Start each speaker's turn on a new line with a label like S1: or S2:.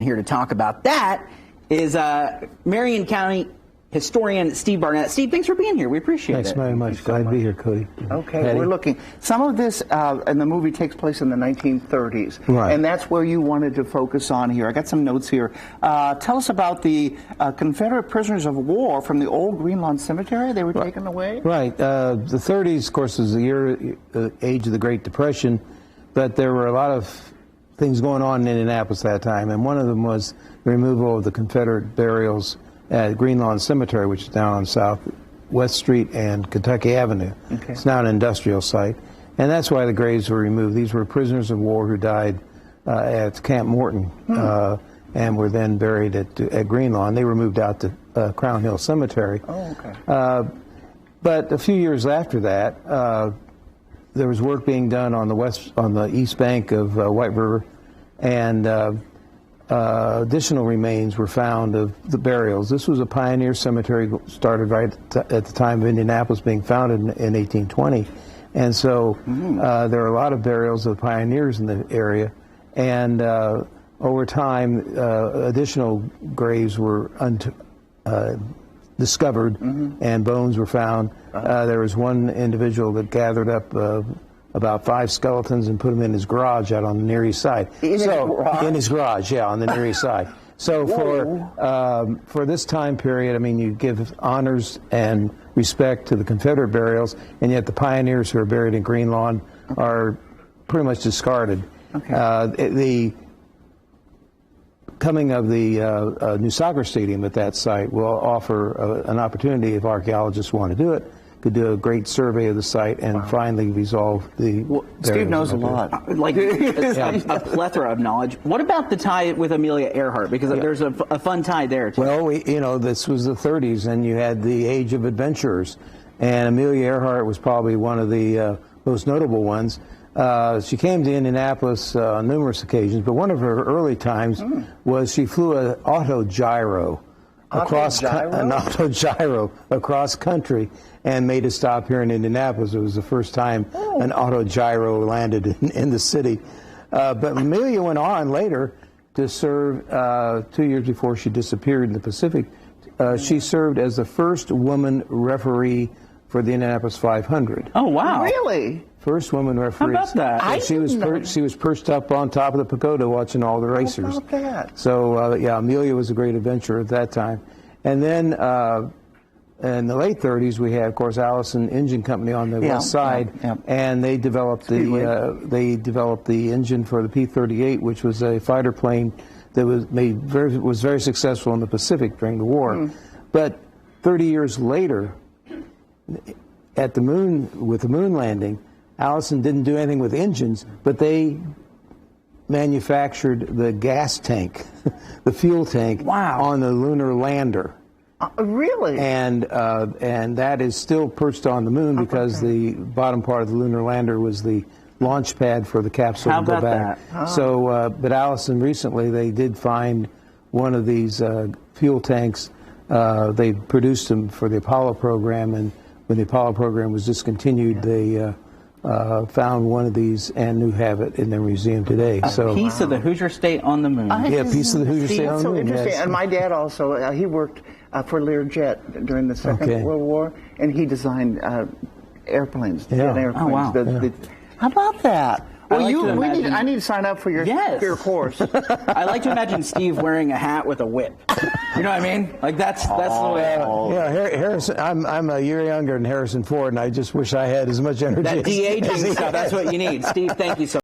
S1: Here to talk about that is Marion County historian Steve Barnett. Steve, thanks for being here. We appreciate it.
S2: Thanks very much. Glad to be here, Cody.
S3: Okay,
S2: Patty.
S3: we're looking. Some of this in the movie takes place in the 1930s,
S2: right.
S3: And that's where you wanted to focus on here. I got some notes here. Tell us about the Confederate prisoners of war from the old Green Lawn Cemetery. They were taken away?
S2: Right. The 30s, of course, was the age of the Great Depression, but there were a lot of things going on in Indianapolis at that time, and one of them was the removal of the Confederate burials at Green Lawn Cemetery, which is down on South West Street and Kentucky Avenue.
S3: Okay.
S2: It's now an industrial site, and that's why the graves were removed. These were prisoners of war who died at Camp Morton and were then buried at Green Lawn. They were moved out to Crown Hill Cemetery.
S3: Oh, okay.
S2: But a few years after that, there was work being done on the east bank of White River, and additional remains were found of the burials. This was a pioneer cemetery, started right at the time of Indianapolis being founded in 1820, and so there are a lot of burials of pioneers in the area, and over time additional graves were discovered, and bones were found. There was one individual that gathered up about 5 skeletons and put them in his garage out on the Near East Side.
S3: In his
S2: garage, yeah, on the Near East Side. So for this time period, I mean, you give honors and respect to the Confederate burials, and yet the pioneers who are buried in Green Lawn are pretty much discarded.
S3: Okay.
S2: The coming of the new soccer stadium at that site will offer an opportunity, if archaeologists want to do it, could do a great survey of the site and finally resolve the...
S3: Well, Steve knows a lot.
S1: Like a plethora of knowledge. What about the tie with Amelia Earhart? Because there's a fun tie there, too.
S2: Well, this was the 30s, and you had the age of adventurers, and Amelia Earhart was probably one of the most notable ones. She came to Indianapolis on numerous occasions, but one of her early times was she flew an autogyro across country and made a stop here in Indianapolis. It was the first time an autogyro landed in the city. But Amelia went on later to serve 2 years before she disappeared in the Pacific. She served as the first woman referee for the Indianapolis 500.
S1: Oh, wow.
S3: Really?
S2: First woman referee.
S1: How about that?
S2: She was perched up on top of the pagoda watching all the racers.
S3: How about that?
S2: So, yeah, Amelia was a great adventurer at that time. And then in the late 30s, we had, of course, Allison Engine Company on the west side, and they developed the engine for the P-38, which was a fighter plane that was very successful in the Pacific during the war. But 30 years later, at the moon, with the moon landing, Allison didn't do anything with engines, but they manufactured the gas tank, the fuel tank, on the lunar lander.
S3: Really?
S2: And that is still perched on the moon because the bottom part of the lunar lander was the launch pad for the capsule to go back. So, but Allison recently, they did find one of these fuel tanks. They produced them for the Apollo program, and when the Apollo program was discontinued, they found one of these and have it in their museum today.
S1: A piece of the Hoosier State on the moon.
S2: Yeah, a piece of the Hoosier State on the
S3: so
S2: moon.
S3: Interesting.
S2: Yes.
S3: And my dad also, he worked for Learjet during the Second World War, and he designed airplanes, jet airplanes.
S1: Oh, wow.
S3: How about that? Well,
S1: I
S3: need to sign up for your course.
S1: I like to imagine Steve wearing a hat with a whip. You know what I mean? Like that's the way.
S2: Yeah, Harrison. I'm a year younger than Harrison Ford, and I just wish I had as much energy.
S1: That de-aging stuff. That's what you need, Steve. Thank you so much.